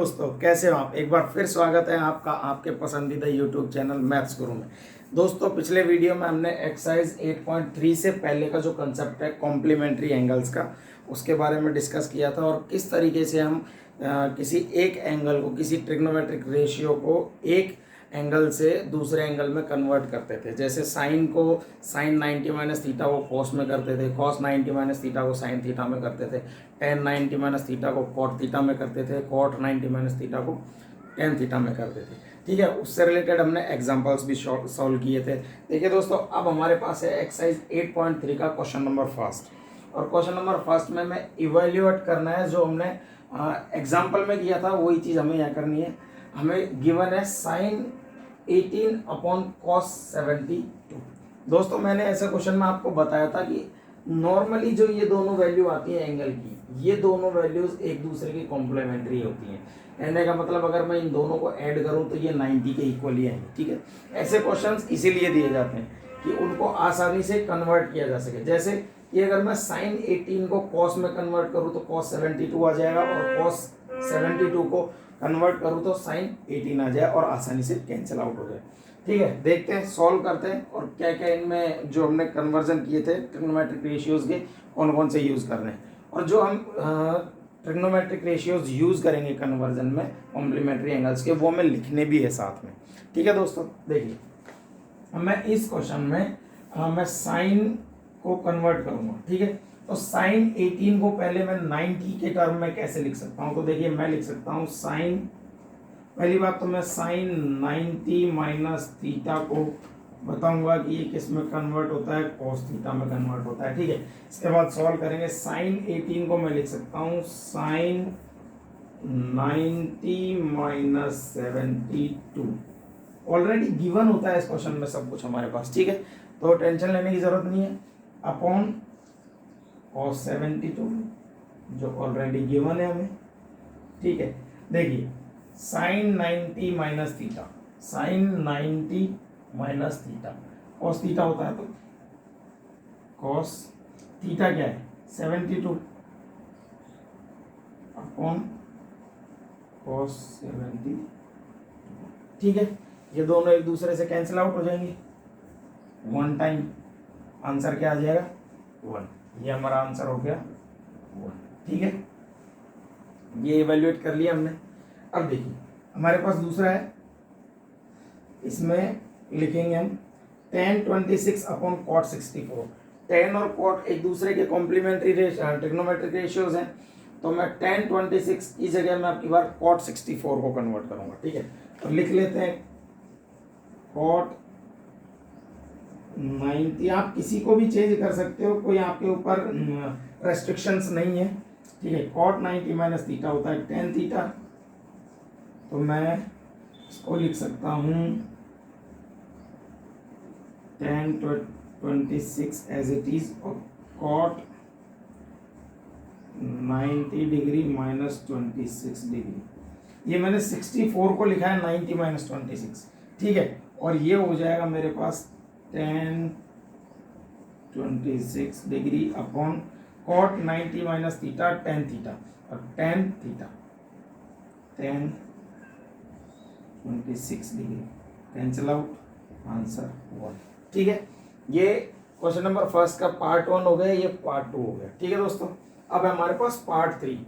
दोस्तों, कैसे हो आप। एक बार फिर स्वागत है आपका आपके पसंदीदा यूट्यूब चैनल मैथ्स गुरु में। दोस्तों, पिछले वीडियो में हमने एक्सरसाइज 8.3 से पहले का जो कंसेप्ट है कॉम्प्लीमेंट्री एंगल्स का, उसके बारे में डिस्कस किया था और किस तरीके से हम किसी एक एंगल को, किसी ट्रिग्नोमेट्रिक रेशियो को एक एंगल से दूसरे एंगल में कन्वर्ट करते थे। जैसे साइन को साइन 90 माइनस थीटा को कॉस में करते थे, कॉस 90 माइनस थीटा को साइन थीटा में करते थे, टेन 90 माइनस थीटा को कॉट थीटा में करते थे, कॉट 90 माइनस थीटा को टेन थीटा में करते थे। ठीक है, उससे रिलेटेड हमने एग्जांपल्स भी सॉल्व किए थे। देखिए दोस्तों, अब हमारे पास है एक्सरसाइज 8.3 का क्वेश्चन नंबर फर्स्ट, और क्वेश्चन नंबर फर्स्ट में हमें इवेल्युएट करना है जो हमने एग्जाम्पल में किया था, वही चीज़ हमें यहाँ करनी है। हमें गिवन है साइन 18 अपॉन कॉस 72। दोस्तों, मैंने ऐसे क्वेश्चन में आपको बताया था कि नॉर्मली जो ये दोनों वैल्यू आती है एंगल की, ये दोनों वैल्यूज एक दूसरे की कॉम्प्लीमेंट्री होती हैं। कहने का मतलब अगर मैं इन दोनों को ऐड करूं तो ये 90 के इक्वली आएंगे। ठीक है, ऐसे क्वेश्चंस इसीलिए दिए जाते हैं कि उनको आसानी से कन्वर्ट किया जा सके। जैसे कि अगर मैं साइन 18 को कॉस में कन्वर्ट करूं तो कॉस 72 आ जाएगा, और कॉस 72 को कन्वर्ट करूं तो साइन 18 आ जाए और आसानी से कैंसिल आउट हो जाए। ठीक है, देखते हैं, सॉल्व करते हैं और क्या क्या इनमें जो हमने कन्वर्जन किए थे ट्रिग्नोमेट्रिक रेशियोज के, कौन कौन से यूज़ कर रहे हैं, और जो हम ट्रिग्नोमेट्रिक रेशियोज यूज़ करेंगे कन्वर्जन में कॉम्प्लीमेंट्री एंगल्स के, वो हमें लिखने भी है साथ में। ठीक है दोस्तों, देखिए मैं इस क्वेश्चन में मैं साइन को कन्वर्ट करूँगा। ठीक है, तो साइन 18 को पहले मैं 90 के टर्म में कैसे लिख सकता हूँ, तो देखिए मैं लिख सकता हूँ साइन, पहली बात तो मैं साइन 90 माइनस थीटा को बताऊंगा कि ये किस में कन्वर्ट होता है, कॉस थीटा में कन्वर्ट होता है। ठीक है, इसके बाद सॉल्व करेंगे। साइन 18 को मैं लिख सकता हूँ साइन 90 माइनस 72, ऑलरेडी गिवन होता है इस क्वेश्चन में सब कुछ हमारे पास। ठीक है, तो टेंशन लेने की जरूरत नहीं है। अपॉन कॉस 72 जो ऑलरेडी गिवन है हमें। ठीक है, देखिए sine 90 minus theta, sine 90 minus theta, cos theta होता है तो कॉस थीटा क्या है 72 अपॉन कॉस 70। ठीक है, ये दोनों एक दूसरे से कैंसिल आउट हो जाएंगे, वन टाइम आंसर क्या आ जाएगा 1। ये हमारा आंसर हो गया 1। ठीक है, ये इवेल्युएट कर लिया हमने। अब देखिए हमारे पास दूसरा है, इसमें लिखेंगे हम tan 26 अपॉन कॉट 64। tan और कॉट एक दूसरे के कॉम्प्लीमेंट्री ट्रिग्नोमेट्रिक रेशियोज हैं, तो मैं tan 26 की जगह में आपकी बार कॉट 64 को कन्वर्ट करूंगा। ठीक है, तो लिख लेते हैं कॉट 90। आप किसी को भी चेंज कर सकते हो, कोई आपके ऊपर रेस्ट्रिक्शंस नहीं है। ठीक है, कॉट 90 माइनस थीटा होता है tan थीटा, तो मैं इसको लिख सकता हूँ tan 26 एज इट इज, और कॉट 90 डिग्री माइनस 26 डिग्री। ये मैंने 64 को लिखा है 90 माइनस 26। ठीक है, और ये हो जाएगा मेरे पास tan 26 degree upon cot 90 minus theta tan theta, और tan theta tan 26 degree cancel out, answer 1। ठीक है, ये क्वेश्चन नंबर फर्स्ट का पार्ट 1 हो गया, ये पार्ट 2 हो गया। ठीक है दोस्तों, अब हमारे पास पार्ट 3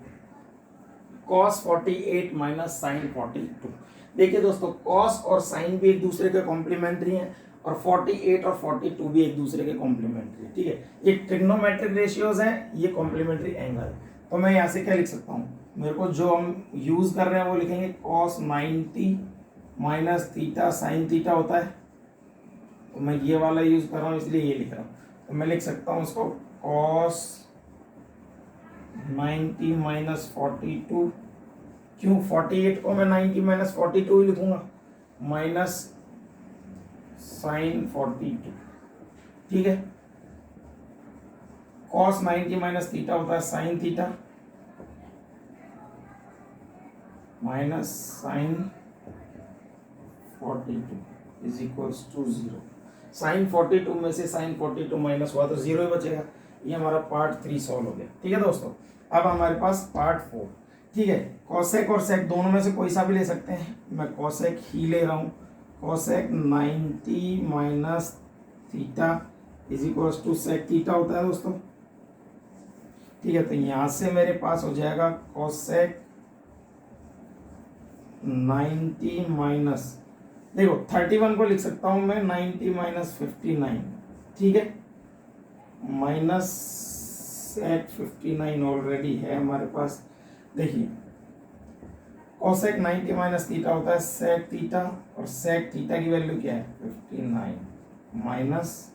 cos 48 माइनस साइन 42। देखिए दोस्तों, cos और साइन भी एक दूसरे के कॉम्प्लीमेंट्री हैं, और 48 और 42 भी एक दूसरे के कॉम्प्लीमेंट्री। ठीक है, ये ट्रिग्नोमेट्रिक रेशियोज हैं, ये कॉम्प्लीमेंट्री एंगल। तो मैं यहाँ से क्या लिख सकता हूँ, मेरे को जो हम यूज कर रहे हैं वो लिखेंगे cos 90 minus theta sine theta होता है, तो मैं ये वाला यूज कर रहा हूँ इसलिए ये लिख रहा हूँ। तो मैं लिख सकता हूँ इसको cos 90 माइनस 42, क्यों 48 को मैं 90 माइनस 42 ही लिखूंगा, माइनस साइन 42। ठीक है, cos 90 माइनस थीटा होता है sine theta, minus sine 42 is equals to 0। Sine 42 में से साइन 42 माइनस हुआ तो 0 ही बचेगा। ये हमारा पार्ट 3 सॉल्व हो गया। ठीक है दोस्तों, अब हमारे पास पार्ट 4। ठीक है, कॉसेक और सेक दोनों में से कोई सा भी ले सकते हैं, मैं कॉसेक ही ले रहा हूँ। Cosec 90 minus theta is equals to sec theta होता है दोस्तों। ठीक है, तो यहाँ से मेरे पास हो जाएगा कॉसेक 90 माइनस, देखो 31 को लिख सकता हूँ मैं 90 माइनस 59, ठीक है, माइनस सेक 59 ऑलरेडी है हमारे पास। देखिए कॉसेक 90 माइनस थीटा होता है सेक थीटा, और सेक थीटा की वैल्यू क्या है 59 माइनस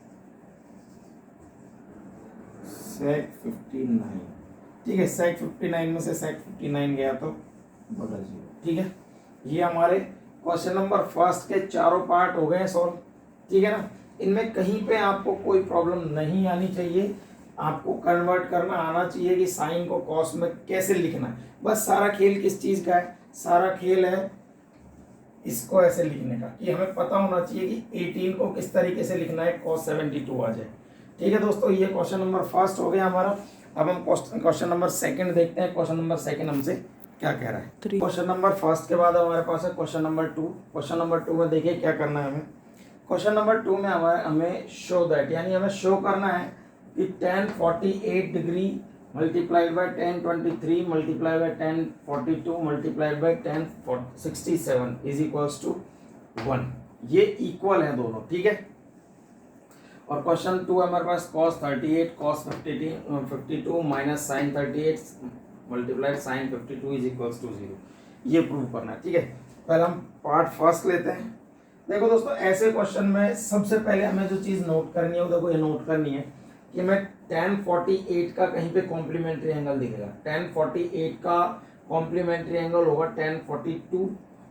सेक 59। ठीक है, सेक 59 में से सेक 59 गया तो बदल जीरो। ठीक है, ये हमारे क्वेश्चन नंबर फर्स्ट के चारों पार्ट हो गए सॉल्व। ठीक है ना, इनमें कहीं पे आपको कोई प्रॉब्लम नहीं आनी चाहिए, आपको कन्वर्ट करना आना चाहिए कि साइन को कॉस में कैसे लिखना है। बस सारा खेल किस चीज का है, सारा खेल है इसको ऐसे लिखने का, कि हमें पता होना चाहिए कि 18 को किस तरीके से लिखना है cos 72 आ जाए। ठीक है दोस्तों, ये क्वेश्चन नंबर फर्स्ट हो गया हमारा। अब हम क्वेश्चन नंबर सेकंड देखते हैं। क्वेश्चन नंबर सेकंड हमसे क्या कह रहा है। क्वेश्चन नंबर फर्स्ट के बाद हमारे पास है क्वेश्चन नंबर 2। क्वेश्चन नंबर 2 में देखिए क्या करना है हमें। क्वेश्चन नंबर 2 में हमें शो दैट, यानी हमें शो करना है कि tan 48 degree multiplied by tan 23 multiplied by tan 42 multiplied by tan 67 is equals to 1। ये इक्वल है दोनों। ठीक है, और क्वेश्चन 2 हमारे पास cos 38 cos 52 minus sin 38 multiplied sin 52 is equals to 0। ये प्रूव करना है। ठीक है, पहले हम पार्ट फर्स्ट लेते हैं। देखो दोस्तों, ऐसे क्वेश्चन में सबसे पहले हमें जो चीज़ नोट करनी है वो देखो ये नोट करनी है कि मैं tan 48 का कहीं पे कॉम्प्लीमेंट्री एंगल दिखेगा। tan 48 का कॉम्प्लीमेंट्री एंगल होगा tan 42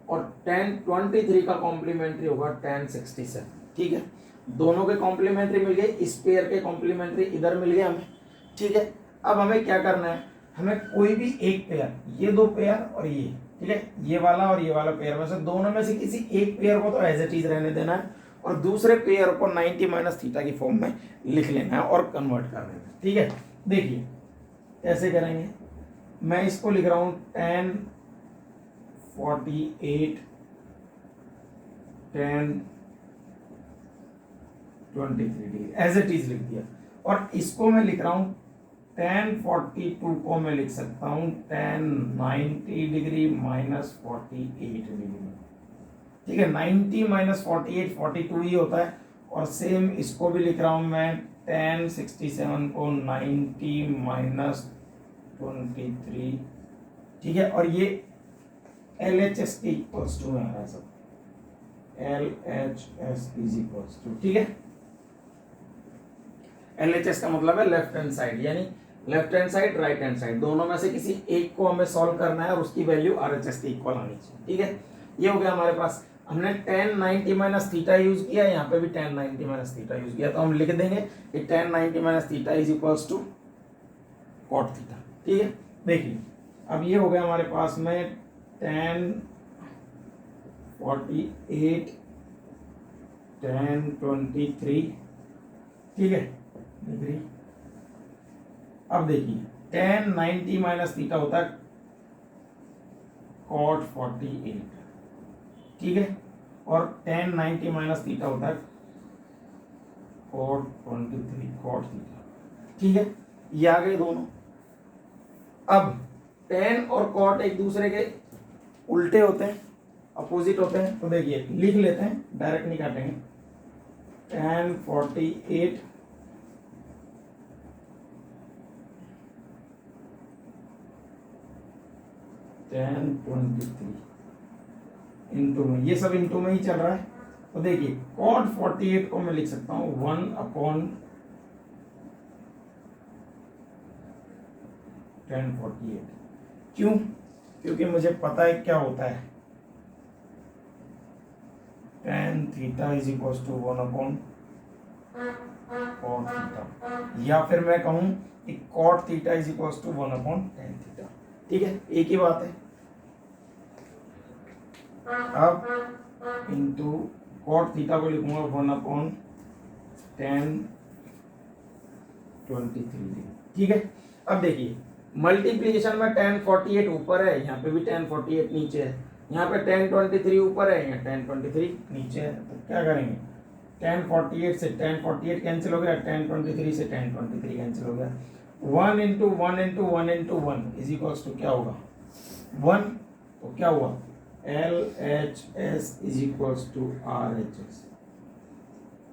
और tan 23 का कॉम्प्लीमेंट्री होगा tan 67। ठीक है, दोनों के कॉम्प्लीमेंट्री मिल गए, इस पेयर के कॉम्प्लीमेंट्री इधर मिल गए हमें। ठीक है, अब हमें क्या करना है, हमें कोई भी एक पेयर, ये दो पेयर और ये, ठीक है, ये वाला और ये वाला पेयर में से दोनों में से किसी एक पेयर को तो एज इट इज रहने देना है और दूसरे पेयर को 90 माइनस थीटा की फॉर्म में लिख लेना है और कन्वर्ट कर देना है। ठीक है, देखिए कैसे करेंगे। मैं इसको लिख रहा हूं tan 48 tan 23 degree as it is लिख दिया, और इसको मैं लिख रहा हूं tan 42 को मैं लिख सकता हूं tan 90 डिग्री माइनस 48 डिग्री। ठीक है, 90 माइनस 48 42 ही होता है, और सेम इसको भी लिख रहा हूं मैं tan 67 को 90 माइनस 23। ठीक है, और ये LHS के इक्वल्स टू है सब, LHS इज इक्वल्स टू। ठीक है, LHS का मतलब है लेफ्ट हैंड साइड, यानी left hand side right hand side, दोनों में से किसी एक को हमें सॉल्व करना है और उसकी वैल्यू RHS के इक्वल आनी चाहिए। ठीक है, ये हो गया हमारे पास। हमने tan 90 माइनस थीटा यूज किया, यहाँ पे भी tan 90 माइनस थीटा यूज किया, तो हम लिख देंगे कि tan 90 minus theta is equals to cot theta. ठीक है, देखिए अब ये हो गया हमारे पास में tan 48 tan 23। ठीक है डिग्री। अब देखिए tan 90 माइनस थीटा होता है cot 48। ठीक है, और tan 90 माइनस थीटा होता है cot 23 cot थीटा। ठीक है, ये आ गए दोनों। अब tan और cot एक दूसरे के उल्टे होते हैं, अपोजिट होते हैं, तो देखिए लिख लेते हैं, डायरेक्ट नहीं काटेंगे। tan 48 tan 23 इंटू में, ये सब इंटू में ही चल रहा है, तो देखिए cot 48 को मैं लिख सकता हूँ 1/tan 48। क्यों? क्योंकि मुझे पता है क्या होता है, tan theta is equal to 1/cot theta, या फिर मैं कहूँ कि cot theta is equal to 1/tan theta. ठीक है, एक ही बात है। अब इंटू cot थीटा को लिखूंगा 1/tan 23। ठीक है, अब देखिए मल्टीप्लीकेशन में tan 48 ऊपर है, यहाँ पे भी tan 48 नीचे है, यहाँ पे tan 23 ऊपर है, यहाँ tan 23 नीचे है। तो क्या करेंगे, tan 48 से tan 48 कैंसिल हो गया, tan 23 से tan 23 कैंसिल हो गया। 1 into 1 into 1 into 1 is equals to क्या होगा 1। तो क्या हुआ LHS is equals to RHS।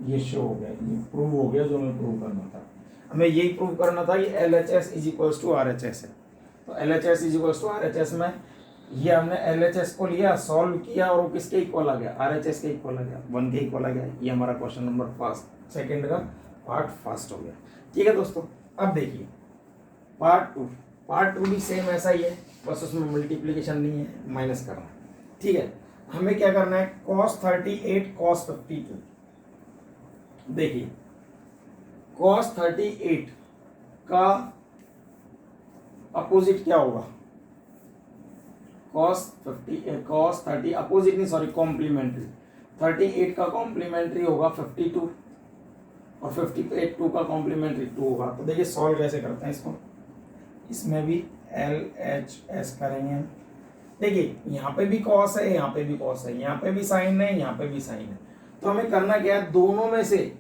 ये शो हो गया, ये प्रूव हो गया जो हमें प्रूव करना था। हमें यही प्रूव करना था कि LHS is equals to RHS है। तो LHS is equals to RHS में ये हमने LHS को लिया, सॉल्व किया और वो किसके इक्वल आ गया, RHS के इक्वल आ गया, 1 के इक्वल आ गया। ये हमारा क्वेश्चन नंबर फर्स्ट सेकंड का पार्ट फर्स्ट हो गया। ठीक है दोस्तों, अब देखिए पार्ट टू भी सेम ऐसा ही है, बस उसमें मल्टीप्लीकेशन नहीं है, माइनस करना है। ठीक है, हमें क्या करना है, cos 38 cos 52। देखिए cos 38 का अपोजिट क्या होगा, cos 30 अपोजिट नहीं सॉरी कॉम्प्लीमेंट्री, 38 का कॉम्प्लीमेंट्री होगा 52 और 52 का कॉम्प्लीमेंट्री 2 होगा। तो देखिए सॉल्व कैसे करते हैं इसको, इसमें भी LHS करेंगे हम। देखिए यहाँ पे भी cos है, यहाँ पे भी cos है, यहाँ पे भी साइन है, यहाँ पे भी साइन है। तो हमें करना क्या है, दोनों में से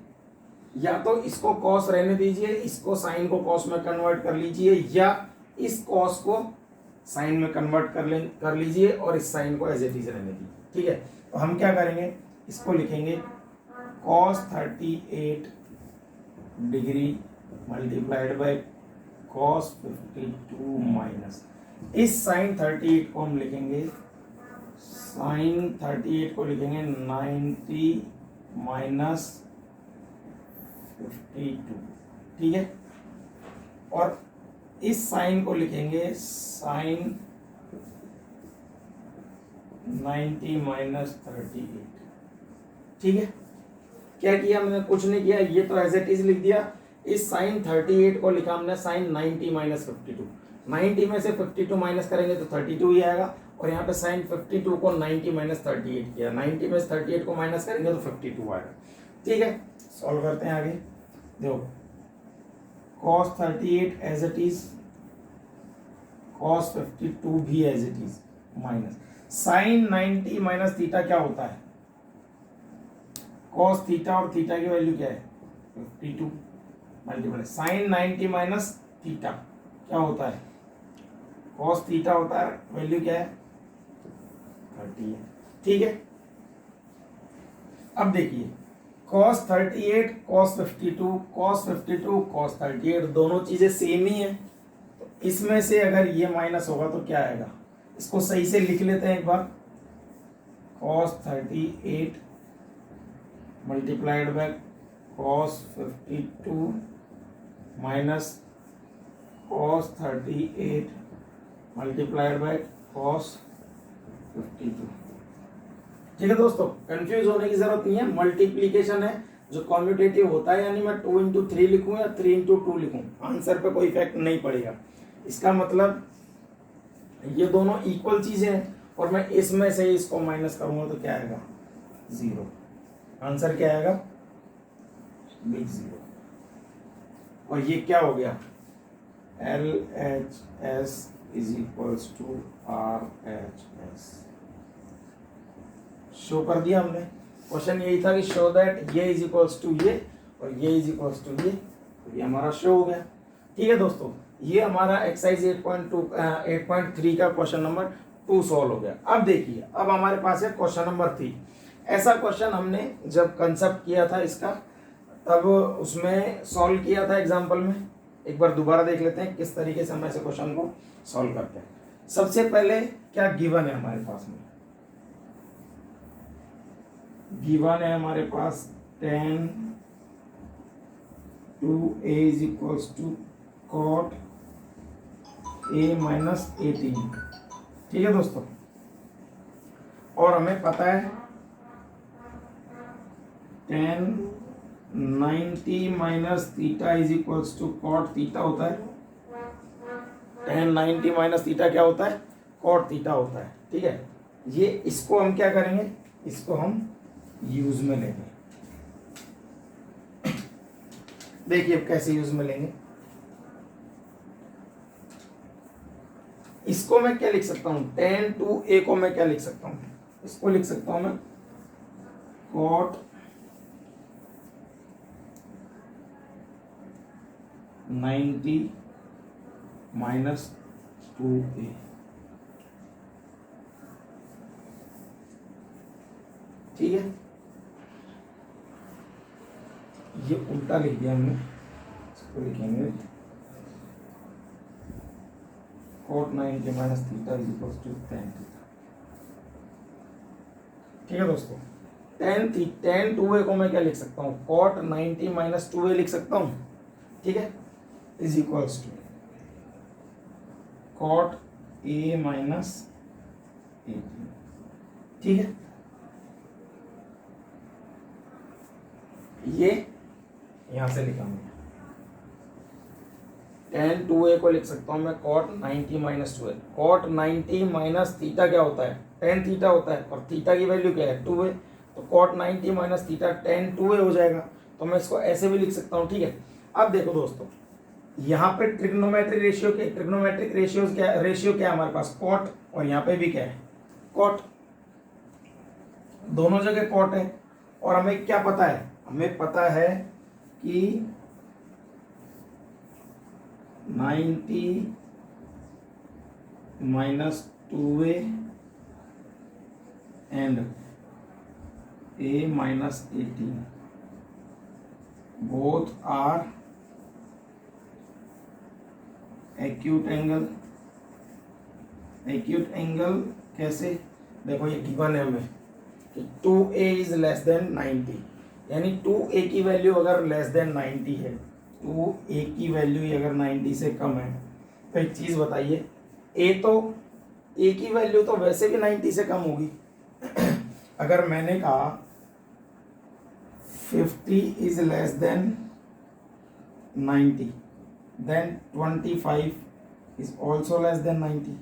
या तो इसको cos रहने दीजिए, इसको साइन को cos में कन्वर्ट कर लीजिए, या इस cos को साइन में कन्वर्ट कर लीजिए और इस साइन को एज इट इज रहने दीजिए। ठीक है, तो हम क्या करेंगे, इसको लिखेंगे cos 38 degree multiplied bye cos 52 minus इस साइन 38 को हम लिखेंगे, साइन 38 को लिखेंगे 90 माइनस 52। ठीक है, और इस साइन को लिखेंगे साइन 90 माइनस 38। ठीक है, क्या किया हमने, कुछ नहीं किया, ये तो एज इट इज लिख दिया। इस साइन 38 को लिखा हमने साइन 90 माइनस 52। 90 में से 52 माइनस करेंगे तो 32 ही आएगा, और यहाँ पे साइन 52 को 90 माइनस 38 किया, 90 में से 38 को माइनस करेंगे तो 52 आएगा। ठीक है, सॉल्व करते हैं आगे। देखो cos 38 as it is, cos 52 भी as it is, minus sine 90 minus theta क्या होता है, cos थीटा, और थीटा की वैल्यू क्या है 52 मल्टीप्लाई साइन 90 माइनस थीटा क्या होता है, cos थीटा होता है, वैल्यू क्या है 30 है। ठीक है, अब देखिए cos 38 cos 52 cos 52 cos 38 दोनों चीजें सेम ही है। तो इसमें से अगर ये माइनस होगा तो क्या आएगा, इसको सही से लिख लेते हैं एक बार, cos 38 multiplied by cos 52 minus cos 38 multiplied by cos 52। ठीक है दोस्तों, कंफ्यूज होने की जरूरत नहीं है, मल्टीप्लीकेशन है जो कॉम्यूटेटिव होता है, यानी मैं 2 इंटू 3 लिखूं या 3 इंटू 2 लिखूं, आंसर पे कोई इफेक्ट नहीं पड़ेगा। इसका मतलब ये दोनों इक्वल चीजें हैं, और मैं इसमें से इसको माइनस करूंगा तो क्या आएगा 0, आंसर क्या आएगा बिग 0। और ये क्या हो गया, LHS is equals to RHS। Show कर दिया हमने, क्वेश्चन यही था कि शो दैट ये इज इक्वल्स टू ये और ये इज इक्वल्स टू ये, तो ये हमारा शो हो गया। ठीक है दोस्तों, ये हमारा एक्सरसाइज 8.3 का क्वेश्चन नंबर 2 सॉल्व हो गया। अब देखिए, अब हमारे पास है क्वेश्चन नंबर 3। ऐसा क्वेश्चन हमने जब कंसेप्ट किया था इसका, तब उसमें सॉल्व किया था एग्जाम्पल में। एक बार दोबारा देख लेते हैं किस तरीके से हम ऐसे क्वेश्चन को सॉल्व करते हैं। सबसे पहले क्या गिवन है हमारे पास में, गिवन है हमारे पास tan 2a is equals to cot a minus 18। ठीक है दोस्तों, और हमें पता है tan 90 minus theta is equals to cot theta होता है, tan 90 माइनस थीटा क्या होता है, cot थीटा होता है। ठीक है, ये इसको हम क्या करेंगे, इसको हम यूज में लेंगे। देखिए अब कैसे यूज में लेंगे, इसको मैं क्या लिख सकता हूँ, tan 2a को मैं क्या लिख सकता हूँ, इसको लिख सकता हूँ मैं cot 90 माइनस 2a। ठीक है, ये उल्टा लिख दिया हमने, इसको लिखेंगे cot 90 minus theta is equal to tan theta. ठीक है दोस्तों, tan 2a को मैं क्या लिख सकता हूँ, cot 90 माइनस 2a लिख सकता हूँ। ठीक है, is equals to cot a minus 18। ठीक है, ये यहां से लिखा मैं tan 2a को लिख सकता हूं मैं cot 90 minus 2a। cot 90 minus theta क्या होता है, tan थीटा होता है, और थीटा की वैल्यू क्या है 2a, तो cot 90 minus theta tan 2a हो जाएगा। तो मैं इसको ऐसे भी लिख सकता हूं। ठीक है, अब देखो दोस्तों, यहाँ पे ट्रिग्नोमेट्रिक रेशियो क्या है हमारे पास, cot, और यहाँ पे भी क्या है cot, दोनों जगह cot है। और हमें क्या पता है, हमें पता है कि 90 minus 2a and a minus 18 both are acute angle कैसे, देखो ये गिवन है हमें कि 2a इज लेस देन 90, यानी 2a की वैल्यू अगर लेस देन 90 है, 2a की वैल्यू ही अगर 90 से कम है, तो एक चीज बताइए, a की वैल्यू तो वैसे भी 90 से कम होगी। अगर मैंने कहा 50 is less than 90, then 25 is also less than 90।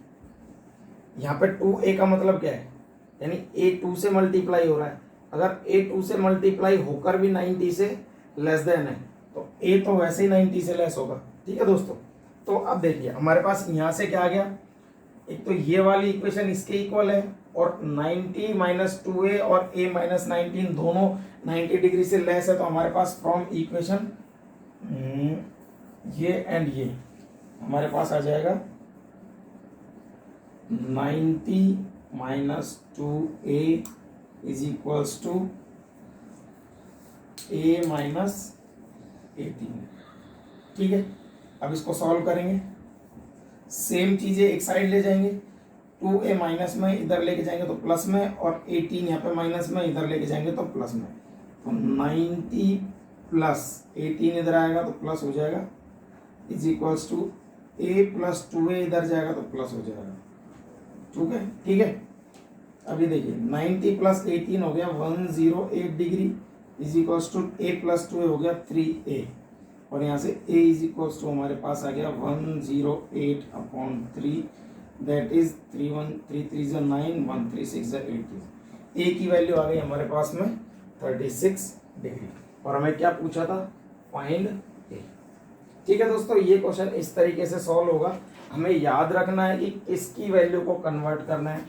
यहाँ पे 2a का मतलब क्या है, यानी a 2 से मल्टीप्लाई हो रहा है। अगर a 2 से मल्टीप्लाई होकर भी 90 से लेस देन है, तो a तो वैसे ही 90 से लेस होगा। ठीक है दोस्तों, तो अब देखिए हमारे पास यहाँ से क्या आ गया, एक तो ये वाली इक्वेशन इसके इक्वल है, और 90 माइनस 2a और a माइनस 19 दोनों 90 डिग्री से लेस है। तो हमारे पास फ्रॉम इक्वेशन ये एंड ये हमारे पास आ जाएगा 90 minus 2a is equals to a minus 18। ठीक है, अब इसको सॉल्व करेंगे, सेम चीजें एक साइड ले जाएंगे, 2a माइनस में इधर लेके जाएंगे तो प्लस में, और 18 यहाँ पे माइनस में इधर लेके जाएंगे तो प्लस में। तो 90 प्लस 18 इधर आएगा तो प्लस हो जाएगा, is equals to a plus 2a इधर जाएगा तो प्लस हो जाएगा। ठीक है, अभी देखिए 90 प्लस 18 हो गया 108 degree, is equals to a plus 2a हो गया 3a, और यहाँ से a इज इक्वल्स टू हमारे पास आ गया 108/3, दैट इज 3 9 1 3 6 18। a की वैल्यू आ गई हमारे पास में 36 डिग्री, और हमें क्या पूछा था, फाइंड a। ठीक है दोस्तों, ये क्वेश्चन इस तरीके से सॉल्व होगा। हमें याद रखना है कि किसकी वैल्यू को कन्वर्ट करना है।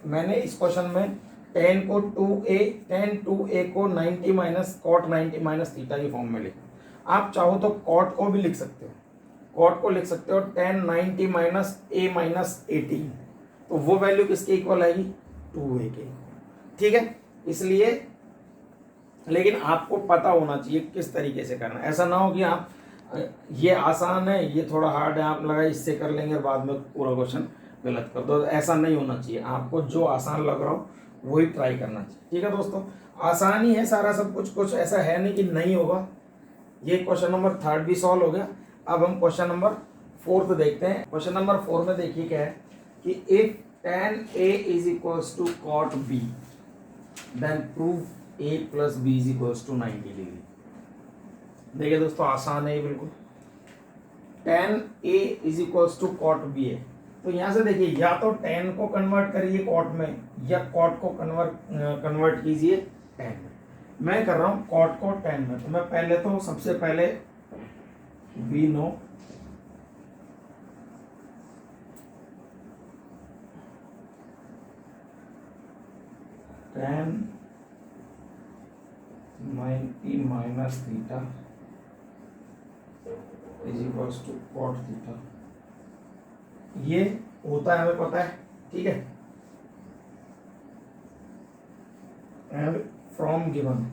मैंने इस क्वेश्चन में tan को 2a को 90 माइनस cot 90 माइनस थीटा की फॉर्म में लिखा। आप चाहो तो cot को भी लिख सकते हो, cot को लिख सकते हो tan 90 माइनस a माइनस 18, तो वो वैल्यू किसके इक्वल आएगी, 2a के। ठीक है, इसलिए लेकिन आपको पता होना चाहिए किस तरीके से करना है। ऐसा ना हो कि आप ये आसान है ये थोड़ा हार्ड है, आप लगा इससे कर लेंगे और बाद में पूरा क्वेश्चन गलत कर दो। ऐसा नहीं होना चाहिए, आपको जो आसान लग रहा हो वही ट्राई करना चाहिए। ठीक है दोस्तों, आसान ही है सारा सब कुछ ऐसा है नहीं कि नहीं होगा। ये क्वेश्चन नंबर 3 भी सॉल्व हो गया। अब हम क्वेश्चन नंबर 4 देखते हैं। क्वेश्चन नंबर 4 में देखिए क्या है कि if tan a is equals to cot b then prove a plus b is equals to 90 degree. देखिए दोस्तों, आसान है ये बिल्कुल। tan a is equals to cot b है, तो यहाँ से देखिए या तो tan को कन्वर्ट करिए cot में, या cot को कन्वर्ट कीजिए tan में। मैं कर रहा हूँ cot को tan में, तो मैं पहले तो सबसे पहले we know tan 90 minus theta is equals to cot theta. ये होता है, हमें पता है, ठीक है। And from given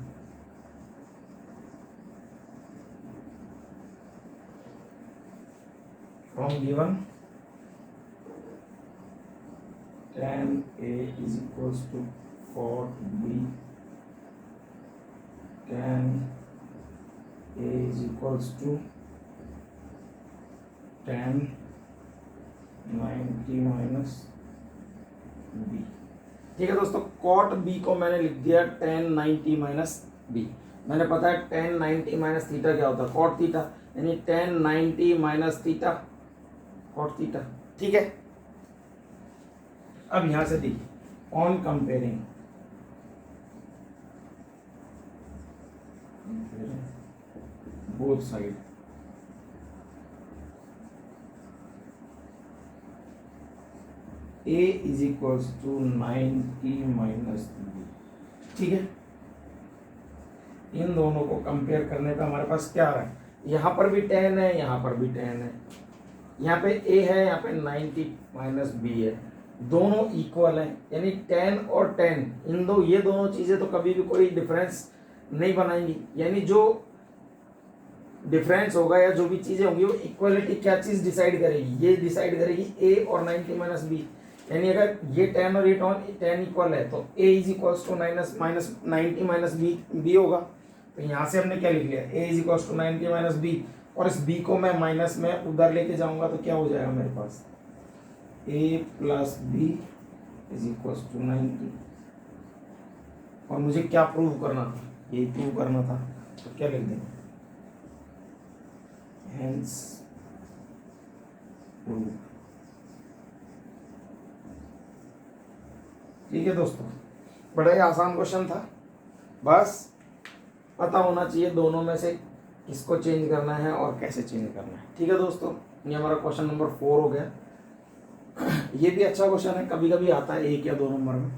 tan A is equals to cot B, tan A is equals to tan 90 minus B. ठीक है दोस्तों, कॉट बी को मैंने लिख दिया tan 90 माइनस बी। मैंने पता है tan 90 माइनस थीटा क्या होता है, कॉट थीटा, यानी tan 90 minus theta cot theta. ठीक है, अब यहां से देखिए, on comparing both side, A is equals to 90 minus B. ठीक है, इन दोनों को कंपेयर करने पे हमारे पास क्या आ रहा है, यहाँ पर भी tan है, यहाँ पर भी tan है, यहाँ पे A है, यहाँ पे 90 माइनस बी है, दोनों इक्वल हैं, यानी tan और tan, इन दो, ये दोनों चीजें तो कभी भी कोई डिफरेंस नहीं बनाएंगी, यानी जो डिफरेंस होगा या जो भी चीजें होंगी वो इक्वलिटी क्या चीज डिसाइड करेगी, ये डिसाइड करेगी A और 90 माइनस बी। यानी अगर ये tan और ये tan इक्वल है तो A is equals to minus 90 minus B होगा। तो यहाँ से हमने क्या लिख लिया, A is equals to 90 minus बी, और इस B को मैं माइनस में उधर लेके जाऊंगा तो क्या हो जाएगा मेरे पास, A plus B is equals to 90। और मुझे क्या प्रूव करना था, यही प्रूव करना था, तो क्या लिख देंगे, हेंस प्रूव। ठीक है दोस्तों, बड़ा ही आसान क्वेश्चन था, बस पता होना चाहिए दोनों में से किसको चेंज करना है और कैसे चेंज करना है। ठीक है दोस्तों, ये हमारा क्वेश्चन नंबर 4 हो गया। ये भी अच्छा क्वेश्चन है, कभी कभी आता है 1 या 2 नंबर में।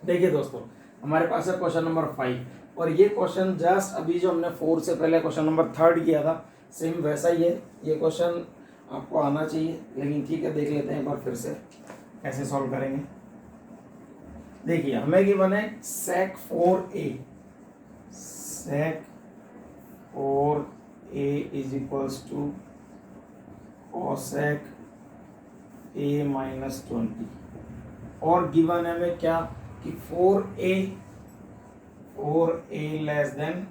देखिए दोस्तों, हमारे पास है क्वेश्चन नंबर 5, और ये क्वेश्चन जस्ट अभी जो हमने 4 से पहले क्वेश्चन नंबर 3 किया था, सेम वैसा ही है। ये क्वेश्चन आपको आना चाहिए, लेकिन ठीक है, देख लेते हैं एक बार फिर से कैसे सॉल्व करेंगे। देखिए, हमें गिवन है sec 4a is equals to cosec a minus 20, और गिवन है हमें क्या कि 4a लेस देन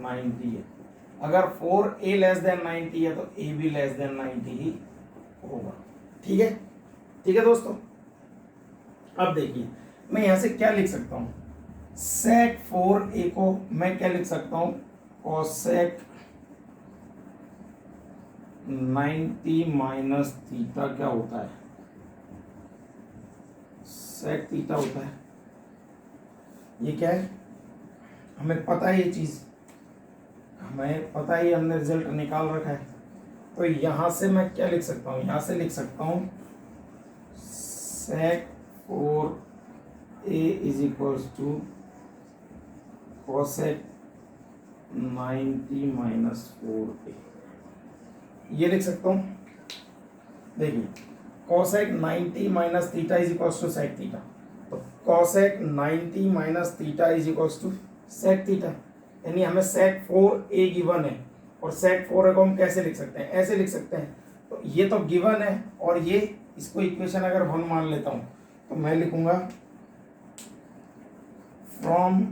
90 है। अगर 4a लेस देन 90 है तो a भी लेस देन 90 ही होगा। ठीक है, ठीक है दोस्तों। अब देखिए, मैं यहां से क्या लिख सकता हूं, sec 4a को मैं क्या लिख सकता हूं, cosec 90 माइनस थीटा क्या होता है, sec थीटा होता है। ये क्या है, हमें पता है, ये चीज हमें पता है, हमने रिजल्ट निकाल रखा है। तो यहां से मैं क्या लिख सकता हूं, यहां से लिख सकता हूं sec 4a is equals to cosec 90 minus 4a, ये लिख सकता हूं। देखिए, cosec 90 minus theta is equals to sec theta, तो cosec 90 minus theta is equals to sec theta, यानी हमें sec 4a गिवन है, और sec 4a को हम कैसे लिख सकते हैं, ऐसे लिख सकते हैं। तो ये तो गिवन है, और ये इसको इक्वेशन अगर 1 मान लेता हूं तो मैं लिखूंगा from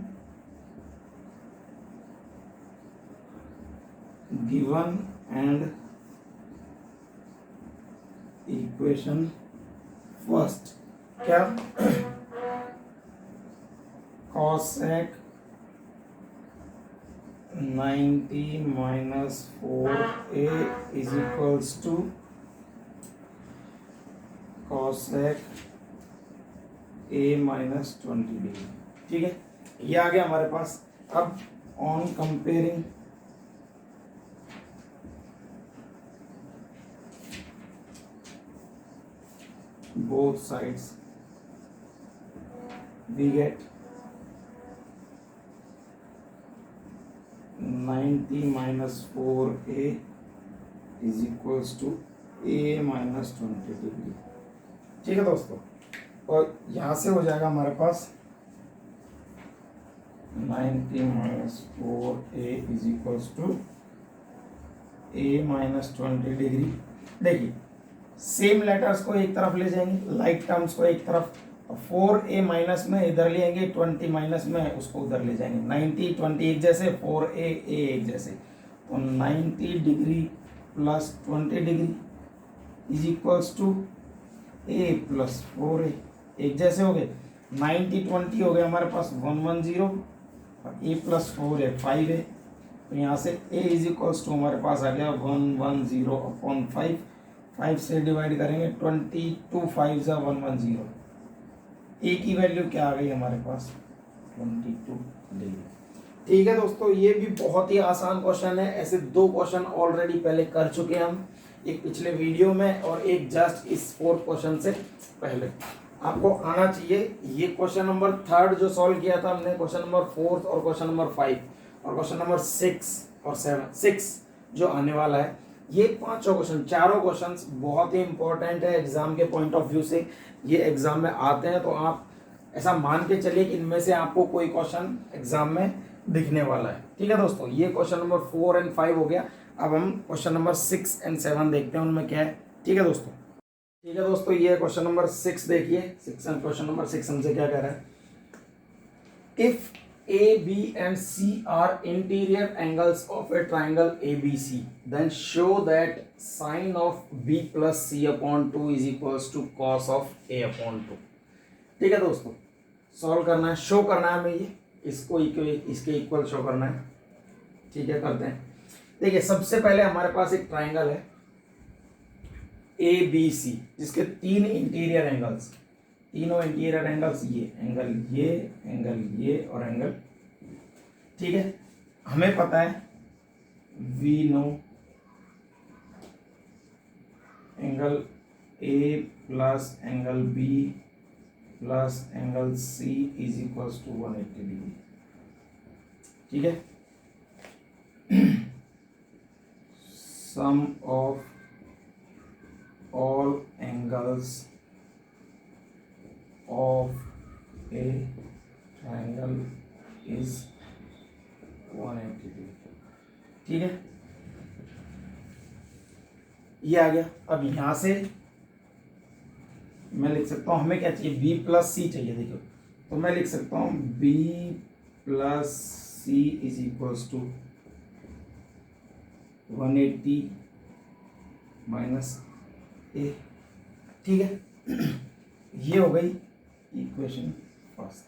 given and equation first, क्या cosec 90 minus 4a is equals to cosec a minus 20 degree. ठीक है, ये आ गया हमारे पास। अब on comparing both sides, we get 90 minus 4a is equals to a minus 20 degree. ठीक है दोस्तों, और यहाँ से हो जाएगा हमारे पास 90 minus 4a is equals to a minus 20 degree. देखिए सेम लेटर्स को एक तरफ ले जाएंगे, लाइक टर्म्स को एक तरफ, 4a माइनस में इधर ले आएंगे, 20 माइनस में उसको उधर ले जाएंगे। 90 20 एक जैसे, 4a a एक जैसे, तो 90 degree plus 20 degree is equals to a plus 4a, एक जैसे हो गए। 90 20 हो गए हमारे पास 110, और a प्लस 4 है 5 है, तो यहाँ से a इज इक्वल्स टू हमारे पास आ गया 110 अपॉन 5, 5 से डिवाइड करेंगे 22 5 जा 110, ए की वैल्यू क्या आ गई हमारे पास 22 डिग्री। ठीक है दोस्तों, ये भी बहुत ही आसान क्वेश्चन है। ऐसे दो क्वेश्चन ऑलरेडी पहले कर चुके हैं हम, एक पिछले वीडियो में और एक जस्ट इस फोर्थ क्वेश्चन से पहले। आपको आना चाहिए। ये क्वेश्चन नंबर 3 जो सॉल्व किया था हमने, क्वेश्चन नंबर 4 और क्वेश्चन नंबर 5 और क्वेश्चन नंबर 6 और 6 जो आने वाला है, ये पांचों क्वेश्चन, चारों क्वेश्चंस बहुत ही इंपॉर्टेंट है एग्जाम के पॉइंट ऑफ व्यू से। ये एग्जाम में आते हैं, तो आप ऐसा मान के चलिए कि इनमें से आपको कोई क्वेश्चन एग्जाम में दिखने वाला है। ठीक है दोस्तों, ये क्वेश्चन नंबर 4 और 5 हो गया। अब हम क्वेश्चन नंबर 6 और 7 देखते हैं उनमें क्या है। ठीक है दोस्तों, ये क्वेश्चन नंबर 6 देखिए। क्वेश्चन नंबर 6 हमसे क्या कह रहा है, if A, B and C are interior angles of a triangle ABC, then show that sine of B plus C upon 2 is equals to cos of A upon 2। ठीक है दोस्तों, solve करना है, शो करना है हमें, ये इसको इसके इक्वल शो करना है। ठीक है, करते हैं। देखिए सबसे पहले हमारे पास एक ट्राइंगल है ABC, जिसके 3 इंटीरियर एंगल्स, तीनों इंटीरियर एंगल्स, ये एंगल ये और एंगल। ठीक है, हमें पता है, we know angle A plus angle B plus angle C is equals to 180 degree. ठीक है, sum of all angles of a triangle is 180 degree. ठीक है, ये आ गया। अब यहां से मैं लिख सकता हूं, हमें क्या चाहिए, B प्लस C चाहिए। देखो, तो मैं लिख सकता हूं B plus C is equals to 180 minus A। ठीक है, ये हो गई इक्वेशन फर्स्ट।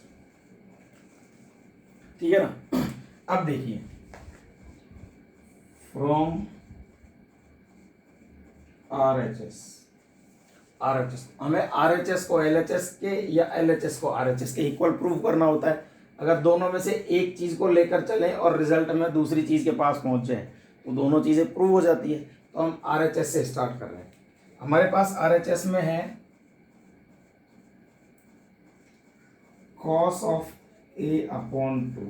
ठीक है ना। अब देखिए, फ्रॉम RHS हमें RHS को LHS के या LHS को RHS के इक्वल प्रूव करना होता है। अगर दोनों में से एक चीज को लेकर चलें और रिजल्ट में दूसरी चीज के पास पहुंच जाए, तो दोनों चीजें प्रूव हो जाती है। तो हम RHS से स्टार्ट कर रहे हैं। हमारे पास RHS में है cos ऑफ A अपॉन 2।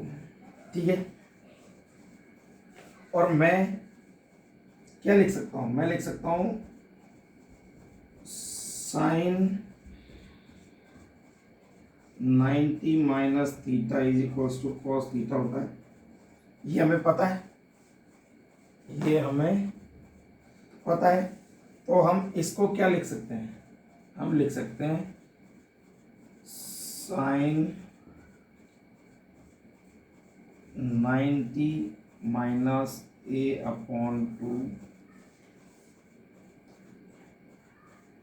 ठीक है, और मैं क्या लिख सकता हूं, मैं लिख सकता हूं sine 90 minus theta is equals to cos theta होता है। ये हमें पता है, ये हमें पता है। तो हम इसको क्या लिख सकते हैं, हम लिख सकते हैं sine 90 minus A upon 2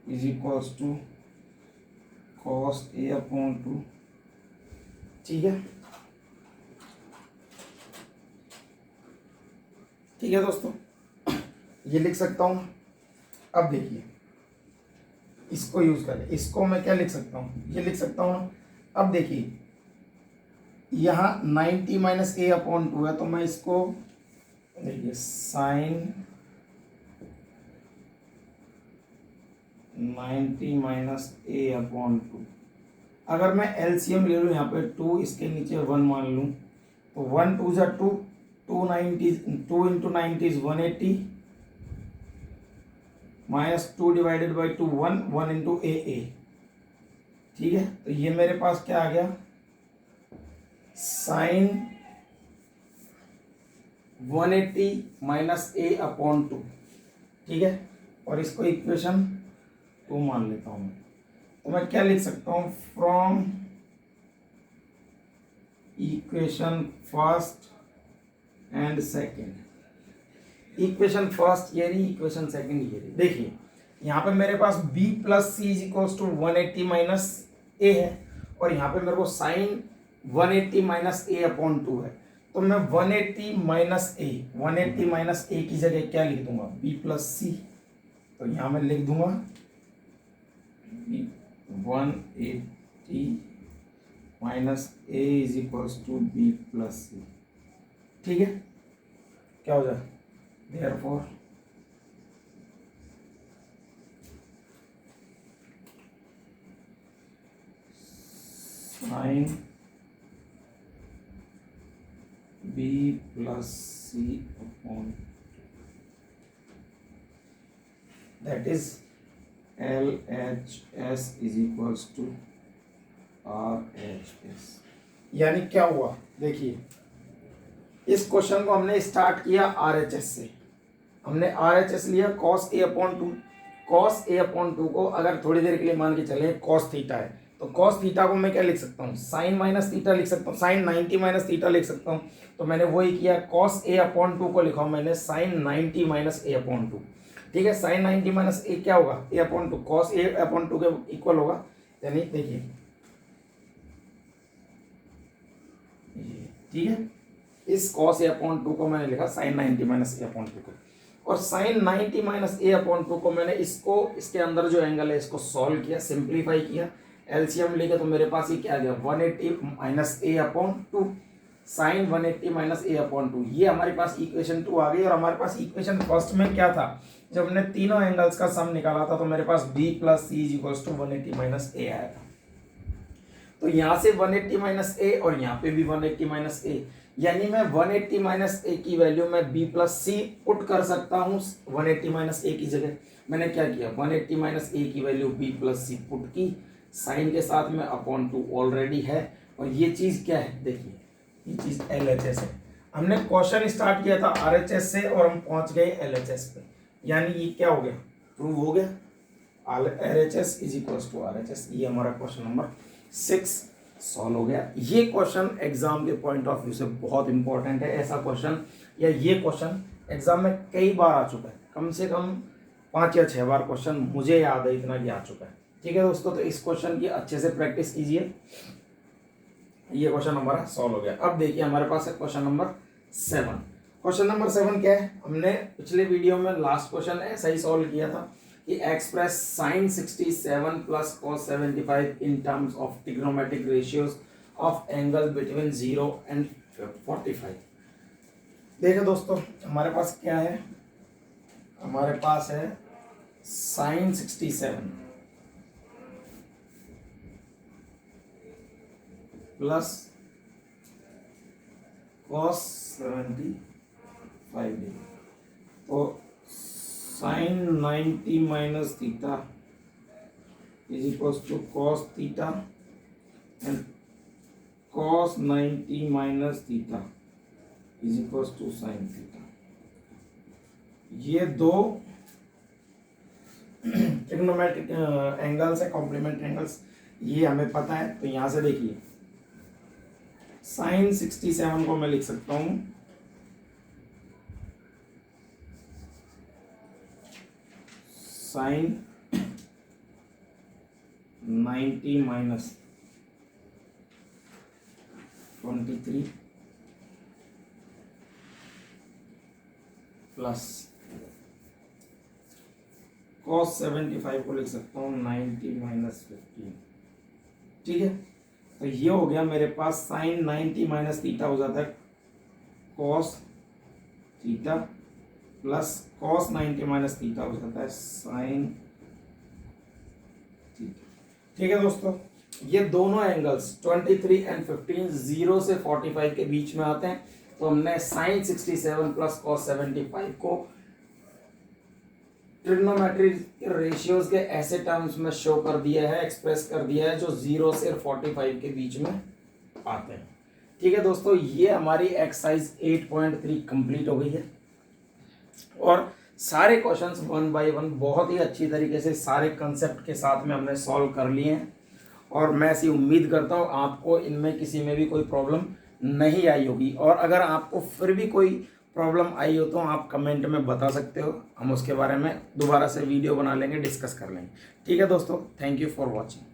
is equals to cos A upon 2। ठीक है, ठीक है दोस्तों, ये लिख सकता हूं। अब देखिए, इसको यूज करें, इसको मैं क्या लिख सकता हूं, ये लिख सकता हूं। अब देखिए, यहाँ 90 माइनस A अपॉन 2 है, तो मैं इसको देखिए साइन 90 माइनस A अपॉन 2। अगर मैं एलसीएम ले लूँ यहाँ पे 2 इसके नीचे 1 मान लूँ तो 1 2 जा 2, 290, 2 into 90 is 180 minus 2 divided by 2 1, 1 into A. ठीक है, तो ये मेरे पास क्या आ गया, साइन 180 माइनस ए अपॉन 2। ठीक है, और इसको इक्वेशन 2 मान लेता हूँ मैं। तो मैं क्या लिख सकता हूँ, from equation first and second. Equation first ये रही, इक्वेशन सेकेंड ये रही। देखिए यहाँ पे मेरे पास b plus C is equals to 180 minus A है, और यहाँ पे मेरे को साइन 180 माइनस ए अपॉन 2 है। तो मैं 180 माइनस ए, 180 माइनस ए की जगह क्या लिख दूंगा, b प्लस सी। तो यहाँ मैं लिख दूंगा 180 minus A is equals to B plus C. ठीक है, क्या हो जाए, therefore sine B plus C upon that is LHS is equals to RHS। यानी क्या हुआ, देखिए इस क्वेश्चन को हमने स्टार्ट किया RHS से। हमने RHS लिया cos A upon 2। cos A upon 2 को अगर थोड़ी देर के लिए मान के चले cos थीटा है, तो cos थीटा को मैं क्या लिख सकता हूँ, साइन माइनस थीटा लिख सकता हूँ, साइन 90 माइनस थीटा लिख सकता हूँ। तो मैंने वही किया, cos A अपॉन 2 को लिखा मैंने साइन 90 माइनस ए अपॉन 2। ठीक है, साइन 90 माइनस ए क्या होगा, ए अपॉन 2, cos A अपॉन 2 के इक्वल होगा। यानी देखिए, ठीक है, इस cos A अपॉन 2 को मैंने लिखा साइन 90 माइनस ए अपॉन 2 को, और साइन 90 माइनस ए अपॉन 2 को मैंने इसको, इसके अंदर जो एंगल है इसको सॉल्व किया, सिंप्लीफाई किया, एलसीएम लेके तो मेरे पास ये क्या आ गया, 180 माइनस ए अपॉन 2, साइन 180 माइनस ए अपॉन 2। ये हमारे पास इक्वेशन 2 आ गई। और हमारे पास इक्वेशन फर्स्ट में क्या था, जब हमने तीनों एंगल्स का सम निकाला था तो मेरे पास B plus C is equals to 180 minus A आया था। तो यहाँ से 180 माइनस ए और यहाँ पे भी 180 माइनस ए, यानी मैं 180 माइनस ए की वैल्यू में b प्लस सी पुट कर सकता हूँ 180 माइनस ए की जगह। मैंने क्या किया, 180 माइनस ए की वैल्यू b प्लस सी पुट की, साइन के साथ में अपॉन 2 ऑलरेडी है। और ये चीज़ क्या है, देखिए ये चीज़ LHS है। हमने क्वेश्चन स्टार्ट किया था RHS से और हम पहुंच गए LHS पे, यानी ये क्या हो गया, प्रूव हो गया, LHS is equals to RHS। ये हमारा क्वेश्चन नंबर 6 सॉल्व हो गया। ये क्वेश्चन एग्जाम के पॉइंट ऑफ व्यू से बहुत इंपॉर्टेंट है। ऐसा क्वेश्चन या ये क्वेश्चन एग्जाम में कई बार आ चुका है, कम से कम 5 या 6 बार क्वेश्चन मुझे याद है इतना कि आ चुका है। ठीक है दोस्तों, तो इस क्वेश्चन की अच्छे से प्रैक्टिस कीजिए। ये क्वेश्चन हमारा सॉल्व हो गया। अब देखिए हमारे पास है क्वेश्चन नंबर 7। क्वेश्चन नंबर 7 क्या है, हमने पिछले वीडियो में लास्ट क्वेश्चन ऐसा ही सॉल्व किया था कि express sine 67 plus cos 75 in terms of trigonometric ratios of angle between 0 and 45। देखो दोस्तों हमारे पास क्या है, हमारे पास है साइन 67 प्लस cos 75। तो sine 90 minus theta is equals to cos theta and cos 90 minus theta is equals to sine theta. ये दो ट्रिग्नोमेट्रिक एंगल्स है, कॉम्प्लीमेंट्री एंगल्स, ये हमें पता है। तो यहाँ से देखिए साइन 67 को मैं लिख सकता हूँ साइन 90 माइनस 23 प्लस cos 75 को लिख सकता हूँ 90 माइनस 15। ठीक है, तो ये हो गया मेरे पास साइन 90 माइनस थीटा हो जाता है cos theta plus cos 90 minus theta हो जाता है साइन थीटा। ठीक है दोस्तों, ये दोनों एंगल्स 23 एंड 15 0 से 45 के बीच में आते हैं। तो हमने साइन 67 प्लस कॉस 75 को ट्रिग्नोमेट्री रेशियोज के ऐसे टर्म्स में शो कर दिया है, एक्सप्रेस कर दिया है जो 0 से 45 के बीच में आते हैं। ठीक है दोस्तों, ये हमारी एक्सरसाइज 8.3 कंप्लीट हो गई है और सारे क्वेश्चंस 1 बाय 1 बहुत ही अच्छी तरीके से सारे कंसेप्ट के साथ में हमने सॉल्व कर लिए हैं और मैं ऐसी उम्मीद करता हूँ आपको इनमें किसी में भी कोई प्रॉब्लम नहीं आई होगी। और अगर आपको फिर भी कोई प्रॉब्लम आई हो तो आप कमेंट में बता सकते हो, हम उसके बारे में दोबारा से वीडियो बना लेंगे, डिस्कस कर लेंगे। ठीक है दोस्तों, थैंक यू फॉर वॉचिंग।